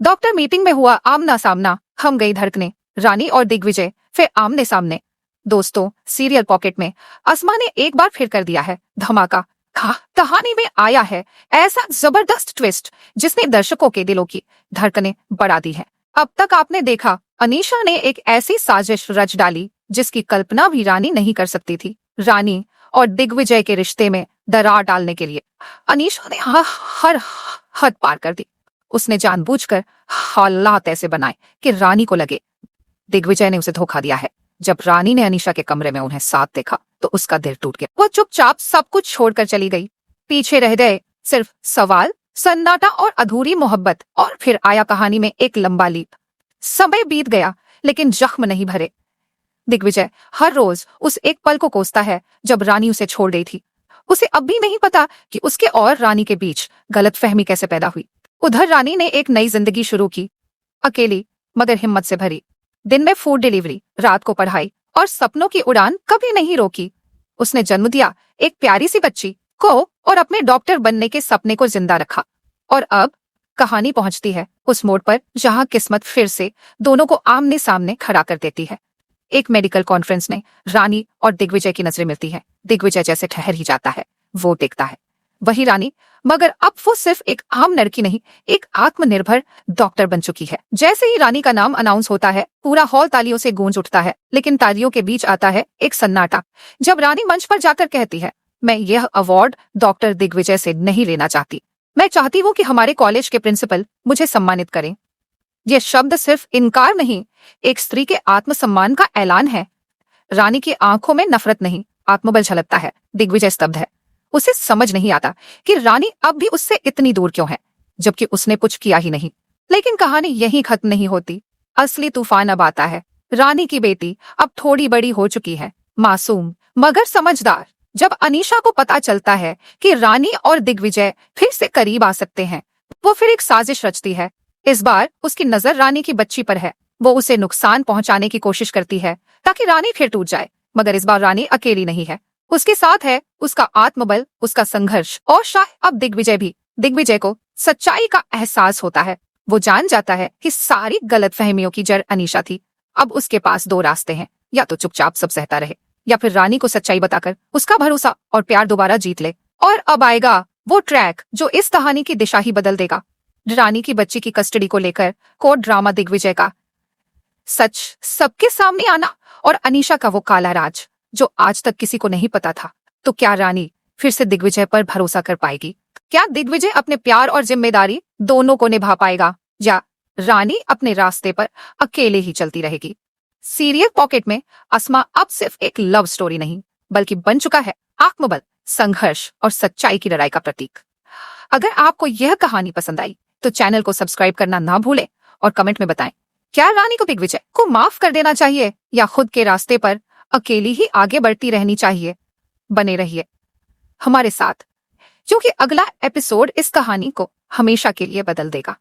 Doctor meeting में हुआ आमना सामना, हम गई धड़कने, रानी और दिग्विजय फिर आमने सामने। दोस्तों, सीरियल पॉकेट में अस्मा ने एक बार फिर कर दिया है धमाका। कहानी में आया है ऐसा जबरदस्त ट्विस्ट जिसने दर्शकों के दिलों की धड़कनें बढ़ा दी है। अब तक आपने देखा, अनीशा ने एक ऐसी साजिश रच डाली जिसकी कल्पना भी रानी नहीं कर सकती थी। रानी और दिग्विजय के रिश्ते में दरार डालने के लिए अनीशा ने हर हद पार कर दी। उसने जानबूझकर हालात ऐसे बनाए कि रानी को लगे दिग्विजय ने उसे धोखा दिया है। जब रानी ने अनीशा के कमरे में उन्हें साथ देखा तो उसका दिल टूट गया। वो चुपचाप सब कुछ छोड़कर चली गई। पीछे रह गए सिर्फ सवाल, सन्नाटा और अधूरी मोहब्बत। और फिर आया कहानी में एक लंबा लीप। समय बीत गया लेकिन जख्म नहीं भरे। दिग्विजय हर रोज उस एक पल को कोसता है जब रानी उसे छोड़ गई थी। उसे अब भी नहीं पता कि उसके और रानी के बीच गलतफहमी कैसे पैदा हुई। उधर रानी ने एक नई जिंदगी शुरू की, अकेली मगर हिम्मत से भरी। दिन में फूड डिलीवरी, रात को पढ़ाई और सपनों की उड़ान कभी नहीं रोकी। उसने जन्म दिया एक प्यारी सी बच्ची को और अपने डॉक्टर बनने के सपने को जिंदा रखा। और अब कहानी पहुंचती है उस मोड़ पर जहां किस्मत फिर से दोनों को आमने सामने खड़ा कर देती है। एक मेडिकल कॉन्फ्रेंस में रानी और दिग्विजय की नजरें मिलती है। दिग्विजय जैसे ठहर ही जाता है, वो टिकता है। वही रानी, मगर अब वो सिर्फ एक आम लड़की नहीं, एक आत्मनिर्भर डॉक्टर बन चुकी है। जैसे ही रानी का नाम अनाउंस होता है, पूरा हॉल तालियों से गूंज उठता है। लेकिन तालियों के बीच आता है एक सन्नाटा। जब रानी मंच पर जाकर कहती है, मैं यह अवार्ड डॉक्टर दिग्विजय से नहीं लेना चाहती, मैं चाहती हूँ कि हमारे कॉलेज के प्रिंसिपल मुझे सम्मानित करें। यह शब्द सिर्फ इनकार नहीं, एक स्त्री के आत्मसम्मान का ऐलान है। रानी की आंखों में नफरत नहीं, आत्मबल झलकता है। दिग्विजय स्तब्ध है। उसे समझ नहीं आता कि रानी अब भी उससे इतनी दूर क्यों है, जबकि उसने कुछ किया ही नहीं। लेकिन कहानी यहीं खत्म नहीं होती। असली तूफान अब आता है। रानी की बेटी अब थोड़ी बड़ी हो चुकी है, मासूम मगर समझदार। जब अनीशा को पता चलता है कि रानी और दिग्विजय फिर से करीब आ सकते हैं, वो फिर एक साजिश रचती है। इस बार उसकी नजर रानी की बच्ची पर है। वो उसे नुकसान पहुंचाने की कोशिश करती है ताकि रानी फिर टूट जाए। मगर इस बार रानी अकेली नहीं है, उसके साथ है उसका आत्मबल, उसका संघर्ष और शायद अब दिग्विजय भी। दिग्विजय को सच्चाई का एहसास होता है। वो जान जाता है कि सारी गलतफहमियों की जड़ अनीशा थी। अब उसके पास दो रास्ते हैं, या तो चुपचाप सब सहता रहे या फिर रानी को सच्चाई बताकर उसका भरोसा और प्यार दोबारा जीत ले। और अब आएगा वो ट्रैक जो इस कहानी की दिशा ही बदल देगा। रानी की बच्ची की कस्टडी को लेकर कोर्ट ड्रामा, दिग्विजय का सच सबके सामने आना और अनीशा का वो काला राज जो आज तक किसी को नहीं पता था। तो क्या रानी फिर से दिग्विजय पर भरोसा कर पाएगी? क्या दिग्विजय अपने प्यार और जिम्मेदारी दोनों को निभा पाएगा, या रानी अपने रास्ते पर अकेले ही चलती रहेगी? सीरियल पॉकेट में अस्मा अब सिर्फ एक लव स्टोरी नहीं, बल्कि बन चुका है आत्मबल, संघर्ष और सच्चाई की लड़ाई का प्रतीक। अगर आपको यह कहानी पसंद आई तो चैनल को सब्सक्राइब करना ना भूलें और कमेंट में बताएं, क्या रानी को दिग्विजय को माफ कर देना चाहिए या खुद के रास्ते पर अकेली ही आगे बढ़ती रहनी चाहिए? बने रहिए हमारे साथ, क्योंकि अगला एपिसोड इस कहानी को हमेशा के लिए बदल देगा।